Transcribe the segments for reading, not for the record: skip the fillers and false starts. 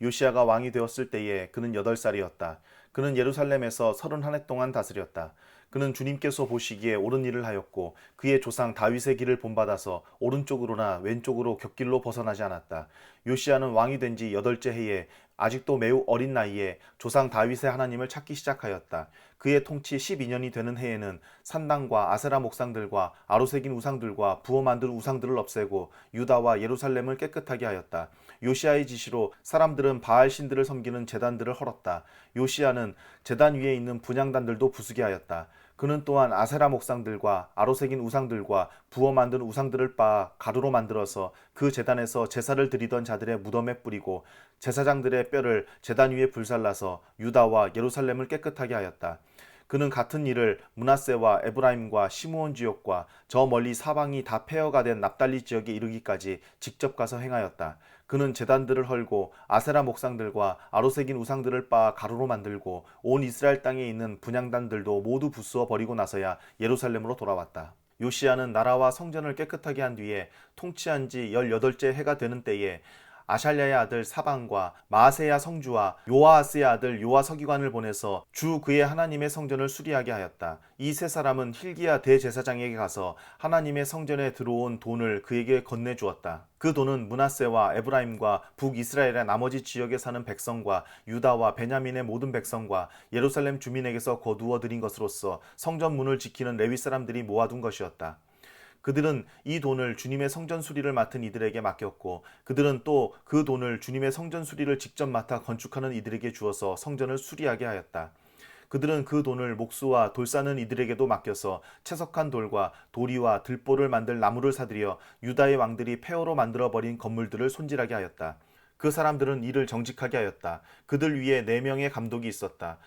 요시야가 왕이 되었을 때에 그는 8살이었다. 그는 예루살렘에서 31해 동안 다스렸다. 그는 주님께서 보시기에 옳은 일을 하였고 그의 조상 다윗의 길을 본받아서 오른쪽으로나 왼쪽으로 곁길로 벗어나지 않았다. 요시야는 왕이 된 지 8째 해에 아직도 매우 어린 나이에 조상 다윗의 하나님을 찾기 시작하였다. 그의 통치 12년이 되는 해에는 산당과 아세라 목상들과 아로새긴 우상들과 부어 만든 우상들을 없애고 유다와 예루살렘을 깨끗하게 하였다. 요시야의 지시로 사람들은 바알 신들을 섬기는 제단들을 헐었다. 요시야는 제단 위에 있는 분향단들도 부수게 하였다. 그는 또한 아세라 목상들과 아로새긴 우상들과 부어 만든 우상들을 빻아 가루로 만들어서 그 제단에서 제사를 드리던 자들의 무덤에 뿌리고 제사장들의 뼈를 제단 위에 불살라서 유다와 예루살렘을 깨끗하게 하였다. 그는 같은 일을 므낫세와 에브라임과 시므온 지역과 저 멀리 사방이 다 폐허가 된 납달리 지역에 이르기까지 직접 가서 행하였다. 그는 제단들을 헐고 아세라 목상들과 아로새긴 우상들을 빻아 가루로 만들고 온 이스라엘 땅에 있는 분향단들도 모두 부수어 버리고 나서야 예루살렘으로 돌아왔다. 요시야는 나라와 성전을 깨끗하게 한 뒤에 통치한 지 18째 해가 되는 때에 아샬랴의 아들 사방과 마아세야 성주와 요아하스의 아들 요아 서기관을 보내서 주 그의 하나님의 성전을 수리하게 하였다. 이 세 사람은 힐기야 대제사장에게 가서 하나님의 성전에 들어온 돈을 그에게 건네주었다. 그 돈은 므낫세와 에브라임과 북이스라엘의 나머지 지역에 사는 백성과 유다와 베냐민의 모든 백성과 예루살렘 주민에게서 거두어 들인 것으로서 성전 문을 지키는 레위 사람들이 모아둔 것이었다. 그들은 이 돈을 주님의 성전 수리를 맡은 이들에게 맡겼고 그들은 또 그 돈을 주님의 성전 수리를 직접 맡아 건축하는 이들에게 주어서 성전을 수리하게 하였다. 그들은 그 돈을 목수와 돌 싸는 이들에게도 맡겨서 채석한 돌과 도리와 들보를 만들 나무를 사들여 유다의 왕들이 폐허로 만들어버린 건물들을 손질하게 하였다. 그 사람들은 이를 정직하게 하였다. 그들 위에 4명의 감독이 있었다.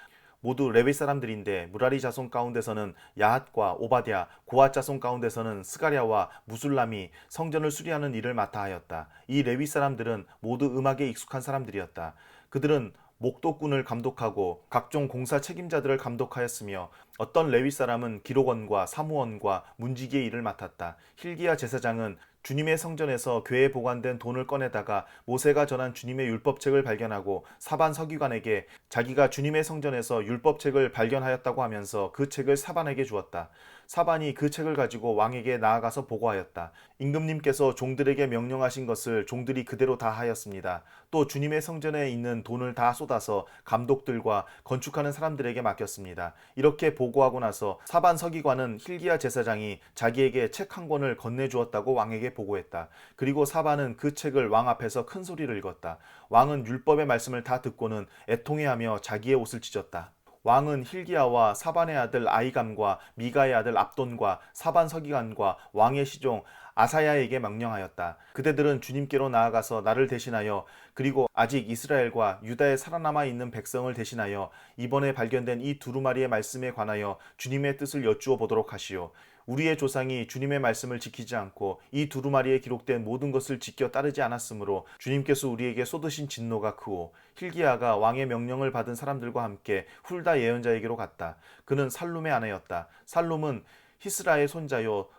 모두 레위 사람들인데 무라리 자손 가운데서는 야핫과 오바댜, 고핫 자손 가운데서는 스가랴와 무술람이 성전을 수리하는 일을 맡아 하였다. 이 레위 사람들은 모두 음악에 익숙한 사람들이었다. 그들은 목도꾼을 감독하고 각종 공사 책임자들을 감독하였으며 어떤 레위 사람은 기록원과 사무원과 문지기의 일을 맡았다. 힐기야 제사장은 주님의 성전에서 궤에 보관된 돈을 꺼내다가 모세가 전한 주님의 율법책을 발견하고 사반 서기관에게 자기가 주님의 성전에서 율법책을 발견하였다고 하면서 그 책을 사반에게 주었다. 사반이 그 책을 가지고 왕에게 나아가서 보고하였다. 임금님께서 종들에게 명령하신 것을 종들이 그대로 다 하였습니다. 또 주님의 성전에 있는 돈을 다 쏟아서 감독들과 건축하는 사람들에게 맡겼습니다. 이렇게 보고하고 나서 사반 서기관은 힐기야 제사장이 자기에게 책 한 권을 건네주었다고 왕에게 보고했다. 그리고 사반은 그 책을 왕 앞에서 큰 소리를 읽었다. 왕은 율법의 말씀을 다 듣고는 애통해하며 자기의 옷을 찢었다. 왕은 힐기야와 사반의 아들 아이감과 미가의 아들 압돈과 사반 서기관과 왕의 시종 아사야에게 명령하였다. 그대들은 주님께로 나아가서 나를 대신하여 그리고 아직 이스라엘과 유다에 살아남아 있는 백성을 대신하여 이번에 발견된 이 두루마리의 말씀에 관하여 주님의 뜻을 여쭈어 보도록 하시오. 우리의 조상이 주님의 말씀을 지키지 않고 이 두루마리에 기록된 모든 것을 지켜 따르지 않았으므로 주님께서 우리에게 쏟으신 진노가 크오. 힐기야가 왕의 명령을 받은 사람들과 함께 훌다 예언자에게로 갔다. 그는 살룸의 아내였다. 살룸은 히스라의 손자요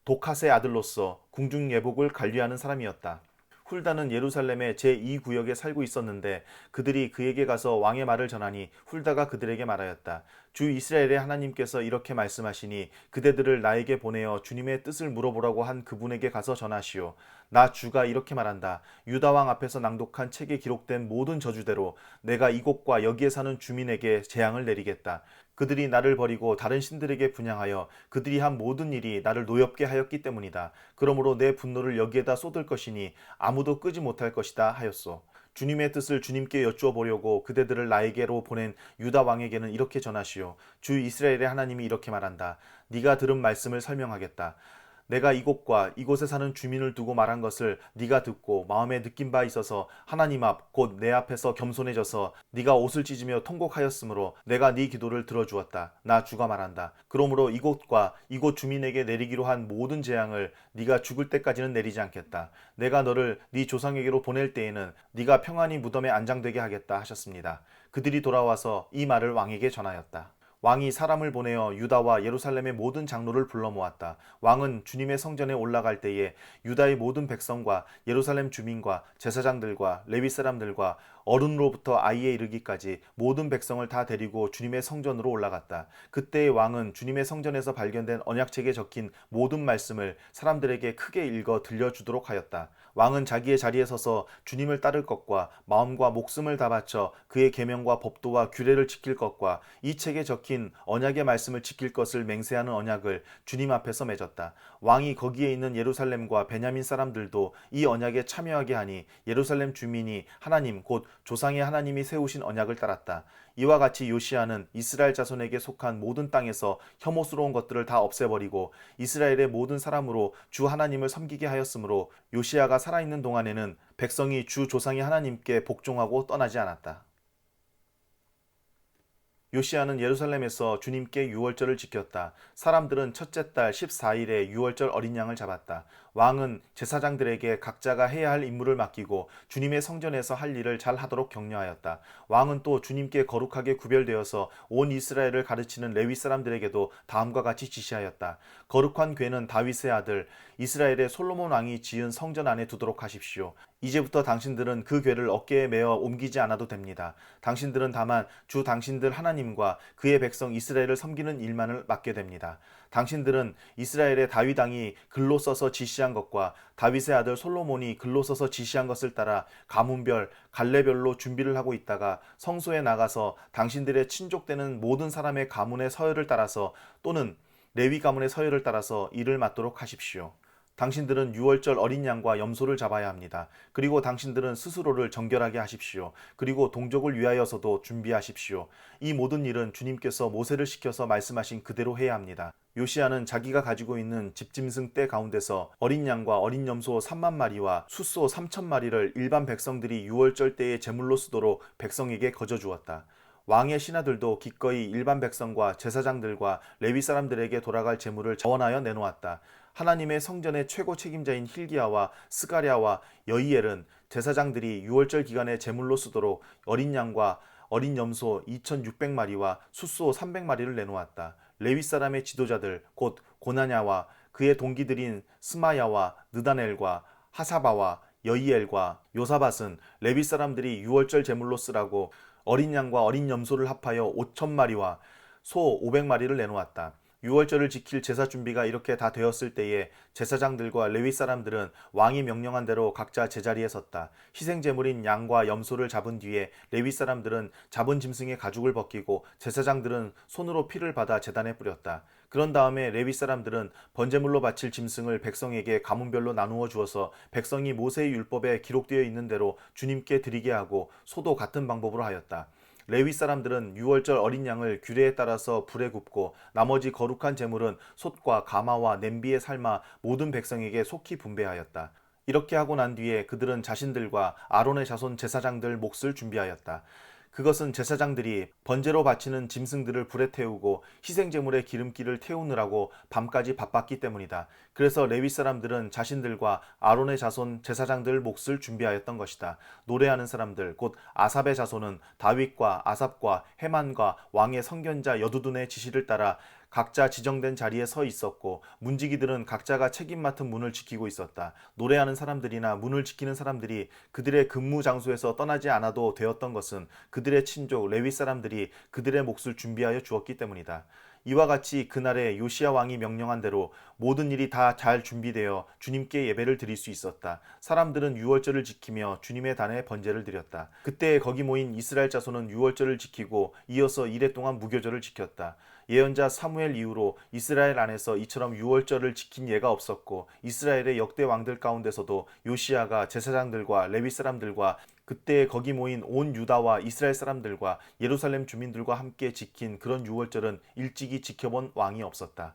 도캇의 아들로서 궁중 예복을 관리하는 사람이었다. 훌다는 예루살렘의 제2구역에 살고 있었는데 그들이 그에게 가서 왕의 말을 전하니 훌다가 그들에게 말하였다. 주 이스라엘의 하나님께서 이렇게 말씀하시니 그대들을 나에게 보내어 주님의 뜻을 물어보라고 한 그분에게 가서 전하시오. 나 주가 이렇게 말한다. 유다 왕 앞에서 낭독한 책에 기록된 모든 저주대로 내가 이곳과 여기에 사는 주민에게 재앙을 내리겠다. 그들이 나를 버리고 다른 신들에게 분향하여 그들이 한 모든 일이 나를 노엽게 하였기 때문이다. 그러므로 내 분노를 여기에다 쏟을 것이니 아무도 끄지 못할 것이다 하였소. 주님의 뜻을 주님께 여쭈어 보려고 그대들을 나에게로 보낸 유다 왕에게는 이렇게 전하시오. 주 이스라엘의 하나님이 이렇게 말한다. 네가 들은 말씀을 설명하겠다. 내가 이곳과 이곳에 사는 주민을 두고 말한 것을 네가 듣고 마음에 느낀 바 있어서 하나님 앞 곧 내 앞에서 겸손해져서 네가 옷을 찢으며 통곡하였으므로 내가 네 기도를 들어주었다. 나 주가 말한다. 그러므로 이곳과 이곳 주민에게 내리기로 한 모든 재앙을 네가 죽을 때까지는 내리지 않겠다. 내가 너를 네 조상에게로 보낼 때에는 네가 평안히 무덤에 안장되게 하겠다 하셨습니다. 그들이 돌아와서 이 말을 왕에게 전하였다. 왕이 사람을 보내어 유다와 예루살렘의 모든 장로를 불러 모았다. 왕은 주님의 성전에 올라갈 때에 유다의 모든 백성과 예루살렘 주민과 제사장들과 레위 사람들과 어른으로부터 아이에 이르기까지 모든 백성을 다 데리고 주님의 성전으로 올라갔다. 그때의 왕은 주님의 성전에서 발견된 언약책에 적힌 모든 말씀을 사람들에게 크게 읽어 들려주도록 하였다. 왕은 자기의 자리에 서서 주님을 따를 것과 마음과 목숨을 다 바쳐 그의 계명과 법도와 규례를 지킬 것과 이 책에 적힌 언약의 말씀을 지킬 것을 맹세하는 언약을 주님 앞에서 맺었다. 왕이 거기에 있는 예루살렘과 베냐민 사람들도 이 언약에 참여하게 하니 예루살렘 주민이 하나님 곧 조상의 하나님이 세우신 언약을 따랐다. 이와 같이 요시야는 이스라엘 자손에게 속한 모든 땅에서 혐오스러운 것들을 다 없애버리고 이스라엘의 모든 사람으로 주 하나님을 섬기게 하였으므로 요시야가 살아있는 동안에는 백성이 주 조상의 하나님께 복종하고 떠나지 않았다. 요시야는 예루살렘에서 주님께 유월절을 지켰다. 사람들은 첫째 달 14일에 유월절 어린 양을 잡았다. 왕은 제사장들에게 각자가 해야 할 임무를 맡기고 주님의 성전에서 할 일을 잘 하도록 격려하였다. 왕은 또 주님께 거룩하게 구별되어서 온 이스라엘을 가르치는 레위 사람들에게도 다음과 같이 지시하였다. 거룩한 궤는 다윗의 아들 이스라엘의 솔로몬 왕이 지은 성전 안에 두도록 하십시오. 이제부터 당신들은 그 궤를 어깨에 메어 옮기지 않아도 됩니다. 당신들은 다만 주 당신들 하나님과 그의 백성 이스라엘을 섬기는 일만을 맡게 됩니다. 당신들은 이스라엘의 다윗 왕이 글로 써서 지시한 것과 다윗의 아들 솔로몬이 글로 써서 지시한 것을 따라 가문별, 갈래별로 준비를 하고 있다가 성소에 나가서 당신들의 친족되는 모든 사람의 가문의 서열을 따라서 또는 레위 가문의 서열을 따라서 일을 맡도록 하십시오. 당신들은 유월절 어린 양과 염소를 잡아야 합니다. 그리고 당신들은 스스로를 정결하게 하십시오. 그리고 동족을 위하여서도 준비하십시오. 이 모든 일은 주님께서 모세를 시켜서 말씀하신 그대로 해야 합니다. 요시야는 자기가 가지고 있는 집짐승 떼 가운데서 어린 양과 어린 염소 3만 마리와 숫소 3천 마리를 일반 백성들이 유월절 때에 제물로 쓰도록 백성에게 거저 주었다. 왕의 신하들도 기꺼이 일반 백성과 제사장들과 레위 사람들에게 돌아갈 제물을 자원하여 내놓았다. 하나님의 성전의 최고 책임자인 힐기야와 스가랴와 여이엘은 제사장들이 유월절 기간에 제물로 쓰도록 어린 양과 어린 염소 2,600마리와 숫소 300마리를 내놓았다. 레위 사람의 지도자들 곧 고나냐와 그의 동기들인 스마야와 느다넬과 하사바와 여이엘과 요사밧은 레위 사람들이 유월절 제물로 쓰라고 어린 양과 어린 염소를 합하여 5,000마리와 소 500마리를 내놓았다. 유월절을 지킬 제사 준비가 이렇게 다 되었을 때에 제사장들과 레위 사람들은 왕이 명령한 대로 각자 제자리에 섰다. 희생 제물인 양과 염소를 잡은 뒤에 레위 사람들은 잡은 짐승의 가죽을 벗기고 제사장들은 손으로 피를 받아 제단에 뿌렸다. 그런 다음에 레위 사람들은 번제물로 바칠 짐승을 백성에게 가문별로 나누어 주어서 백성이 모세의 율법에 기록되어 있는 대로 주님께 드리게 하고 소도 같은 방법으로 하였다. 레위 사람들은 유월절 어린 양을 규례에 따라서 불에 굽고 나머지 거룩한 제물은 솥과 가마와 냄비에 삶아 모든 백성에게 속히 분배하였다. 이렇게 하고 난 뒤에 그들은 자신들과 아론의 자손 제사장들 몫을 준비하였다. 그것은 제사장들이 번제로 바치는 짐승들을 불에 태우고 희생제물의 기름기를 태우느라고 밤까지 바빴기 때문이다. 그래서 레위 사람들은 자신들과 아론의 자손 제사장들 몫을 준비하였던 것이다. 노래하는 사람들 곧 아삽의 자손은 다윗과 아삽과 헤만과 왕의 선견자 여두둔의 지시를 따라 각자 지정된 자리에 서 있었고 문지기들은 각자가 책임 맡은 문을 지키고 있었다. 노래하는 사람들이나 문을 지키는 사람들이 그들의 근무 장소에서 떠나지 않아도 되었던 것은 그들의 친족 레위 사람들이 그들의 몫을 준비하여 주었기 때문이다. 이와 같이 그날에 요시야 왕이 명령한 대로 모든 일이 다 잘 준비되어 주님께 예배를 드릴 수 있었다. 사람들은 유월절을 지키며 주님의 단에 번제를 드렸다. 그때 거기 모인 이스라엘 자손은 유월절을 지키고 이어서 이래 동안 무교절을 지켰다. 예언자 사무엘 이후로 이스라엘 안에서 이처럼 유월절을 지킨 예가 없었고 이스라엘의 역대 왕들 가운데서도 요시야가 제사장들과 레위 사람들과 그때 거기 모인 온 유다와 이스라엘 사람들과 예루살렘 주민들과 함께 지킨 그런 유월절은 일찍이 지켜본 왕이 없었다.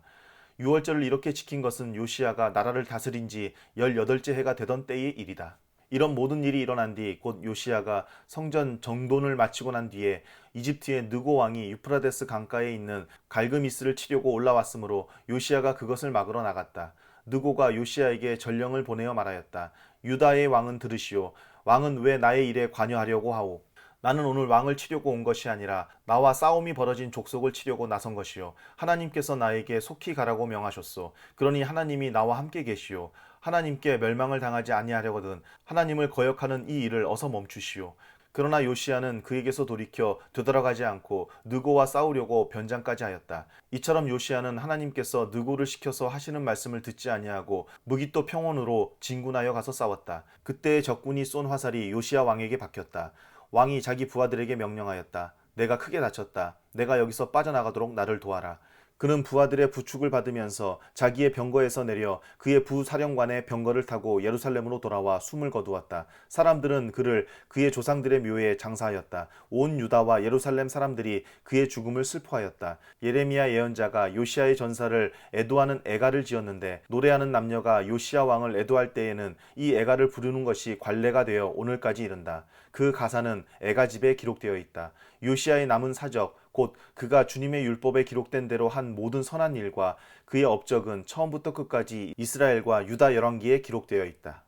유월절을 이렇게 지킨 것은 요시야가 나라를 다스린 지 18째 해가 되던 때의 일이다. 이런 모든 일이 일어난 뒤 곧 요시야가 성전 정돈을 마치고 난 뒤에 이집트의 느고 왕이 유프라데스 강가에 있는 갈그미스를 치려고 올라왔으므로 요시야가 그것을 막으러 나갔다. 느고가 요시야에게 전령을 보내어 말하였다. 유다의 왕은 들으시오. 왕은 왜 나의 일에 관여하려고 하오? 나는 오늘 왕을 치려고 온 것이 아니라 나와 싸움이 벌어진 족속을 치려고 나선 것이요. 하나님께서 나에게 속히 가라고 명하셨소. 그러니 하나님이 나와 함께 계시오. 하나님께 멸망을 당하지 아니하려거든 하나님을 거역하는 이 일을 어서 멈추시오. 그러나 요시야는 그에게서 돌이켜 되돌아가지 않고 느고와 싸우려고 변장까지 하였다. 이처럼 요시야는 하나님께서 느고를 시켜서 하시는 말씀을 듣지 아니하고 무기또 평원으로 진군하여 가서 싸웠다. 그때의 적군이 쏜 화살이 요시야 왕에게 박혔다. 왕이 자기 부하들에게 명령하였다. 내가 크게 다쳤다. 내가 여기서 빠져나가도록 나를 도와라. 그는 부하들의 부축을 받으면서 자기의 병거에서 내려 그의 부사령관의 병거를 타고 예루살렘으로 돌아와 숨을 거두었다. 사람들은 그를 그의 조상들의 묘에 장사하였다. 온 유다와 예루살렘 사람들이 그의 죽음을 슬퍼하였다. 예레미야 예언자가 요시야의 전사를 애도하는 애가를 지었는데 노래하는 남녀가 요시야 왕을 애도할 때에는 이 애가를 부르는 것이 관례가 되어 오늘까지 이른다. 그 가사는 애가집에 기록되어 있다. 요시야의 남은 사적 곧 그가 주님의 율법에 기록된 대로 한 모든 선한 일과 그의 업적은 처음부터 끝까지 이스라엘과 유다 열왕기에 기록되어 있다.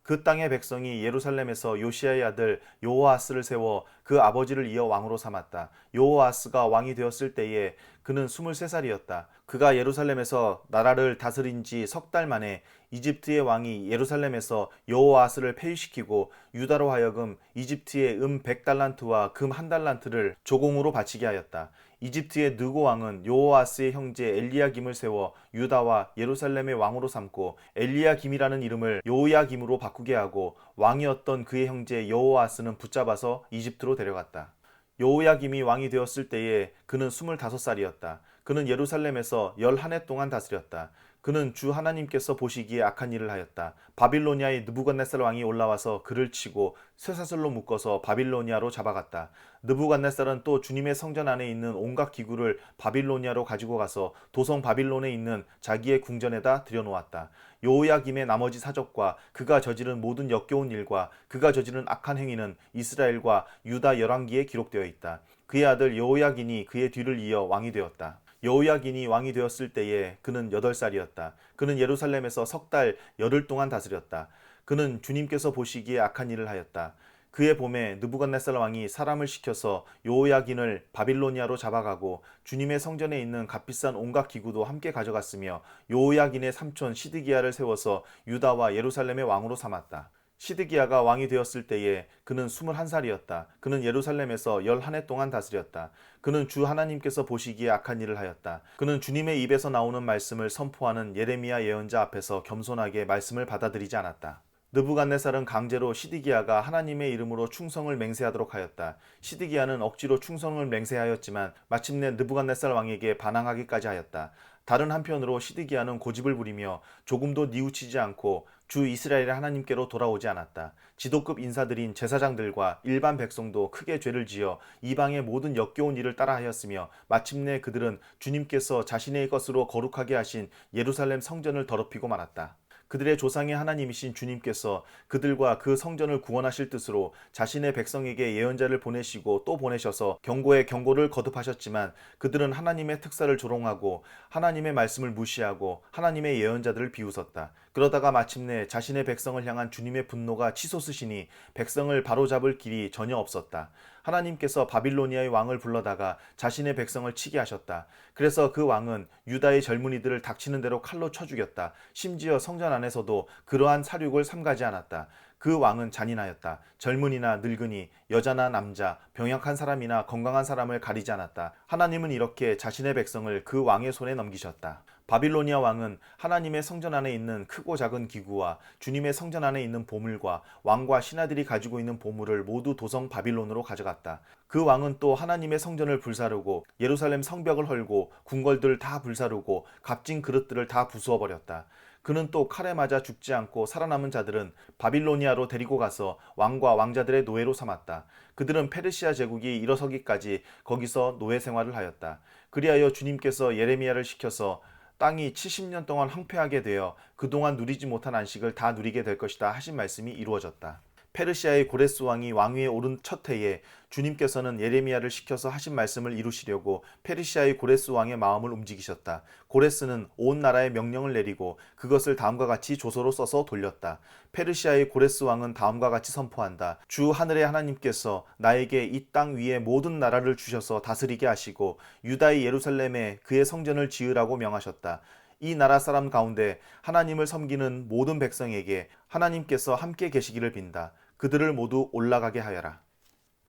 그 땅의 백성이 예루살렘에서 요시야의 아들 여호아스를 세워 그 아버지를 이어 왕으로 삼았다. 여호아스가 왕이 되었을 때에 그는 23살이었다. 그가 예루살렘에서 나라를 다스린 지 석 달 만에 이집트의 왕이 예루살렘에서 여호아스를 폐위시키고 유다로 하여금 이집트의 100달란트와 금 1달란트를 조공으로 바치게 하였다. 이집트의 느고 왕은 여호아스의 형제 엘리야김을 세워 유다와 예루살렘의 왕으로 삼고 엘리야김이라는 이름을 여호야김으로 바꾸게 하고 왕이었던 그의 형제 여호아스는 붙잡아서 이집트로 데려갔다. 여호야김이 왕이 되었을 때에 그는 25살이었다. 그는 예루살렘에서 11해 동안 다스렸다. 그는 주 하나님께서 보시기에 악한 일을 하였다. 바빌로니아의 느부갓네살 왕이 올라와서 그를 치고 쇠사슬로 묶어서 바빌로니아로 잡아갔다. 느부갓네살은 또 주님의 성전 안에 있는 온갖 기구를 바빌로니아로 가지고 가서 도성 바빌론에 있는 자기의 궁전에다 들여놓았다. 여호야김의 나머지 사적과 그가 저지른 모든 역겨운 일과 그가 저지른 악한 행위는 이스라엘과 유다 열왕기에 기록되어 있다. 그의 아들 여호야긴이 그의 뒤를 이어 왕이 되었다. 여호야긴이 왕이 되었을 때에 그는 8살이었다. 그는 예루살렘에서 석 달 열흘 동안 다스렸다. 그는 주님께서 보시기에 악한 일을 하였다. 그의 봄에 느부갓네살 왕이 사람을 시켜서 여호야긴을 바빌로니아로 잡아가고 주님의 성전에 있는 값비싼 온갖 기구도 함께 가져갔으며 여호야긴의 삼촌 시드기야를 세워서 유다와 예루살렘의 왕으로 삼았다. 시드기야가 왕이 되었을 때에 그는 21살이었다. 그는 예루살렘에서 11해 동안 다스렸다. 그는 주 하나님께서 보시기에 악한 일을 하였다. 그는 주님의 입에서 나오는 말씀을 선포하는 예레미야 예언자 앞에서 겸손하게 말씀을 받아들이지 않았다. 느부갓네살은 강제로 시드기야가 하나님의 이름으로 충성을 맹세하도록 하였다. 시드기야는 억지로 충성을 맹세하였지만 마침내 느부갓네살 왕에게 반항하기까지 하였다. 다른 한편으로 시드기야는 고집을 부리며 조금도 뉘우치지 않고 주 이스라엘의 하나님께로 돌아오지 않았다. 지도급 인사들인 제사장들과 일반 백성도 크게 죄를 지어 이방의 모든 역겨운 일을 따라하였으며 마침내 그들은 주님께서 자신의 것으로 거룩하게 하신 예루살렘 성전을 더럽히고 말았다. 그들의 조상의 하나님이신 주님께서 그들과 그 성전을 구원하실 뜻으로 자신의 백성에게 예언자를 보내시고 또 보내셔서 경고에 경고를 거듭하셨지만 그들은 하나님의 특사를 조롱하고 하나님의 말씀을 무시하고 하나님의 예언자들을 비웃었다. 그러다가 마침내 자신의 백성을 향한 주님의 분노가 치솟으시니 백성을 바로잡을 길이 전혀 없었다. 하나님께서 바빌로니아의 왕을 불러다가 자신의 백성을 치게 하셨다. 그래서 그 왕은 유다의 젊은이들을 닥치는 대로 칼로 쳐 죽였다. 심지어 성전 안에서도 그러한 살육을 삼가지 않았다. 그 왕은 잔인하였다. 젊은이나 늙은이, 여자나 남자, 병약한 사람이나 건강한 사람을 가리지 않았다. 하나님은 이렇게 자신의 백성을 그 왕의 손에 넘기셨다. 바빌로니아 왕은 하나님의 성전 안에 있는 크고 작은 기구와 주님의 성전 안에 있는 보물과 왕과 신하들이 가지고 있는 보물을 모두 도성 바빌론으로 가져갔다. 그 왕은 또 하나님의 성전을 불사르고 예루살렘 성벽을 헐고 궁궐들을 다 불사르고 값진 그릇들을 다 부수어 버렸다. 그는 또 칼에 맞아 죽지 않고 살아남은 자들은 바빌로니아로 데리고 가서 왕과 왕자들의 노예로 삼았다. 그들은 페르시아 제국이 일어서기까지 거기서 노예 생활을 하였다. 그리하여 주님께서 예레미야를 시켜서 땅이 70년 동안 황폐하게 되어 그동안 누리지 못한 안식을 다 누리게 될 것이다 하신 말씀이 이루어졌다. 페르시아의 고레스 왕이 왕위에 오른 첫 해에 주님께서는 예레미야를 시켜서 하신 말씀을 이루시려고 페르시아의 고레스 왕의 마음을 움직이셨다. 고레스는 온 나라에 명령을 내리고 그것을 다음과 같이 조서로 써서 돌렸다. 페르시아의 고레스 왕은 다음과 같이 선포한다. 주 하늘의 하나님께서 나에게 이 땅 위에 모든 나라를 주셔서 다스리게 하시고 유다의 예루살렘에 그의 성전을 지으라고 명하셨다. 이 나라 사람 가운데 하나님을 섬기는 모든 백성에게 하나님께서 함께 계시기를 빈다. 그들을 모두 올라가게 하여라.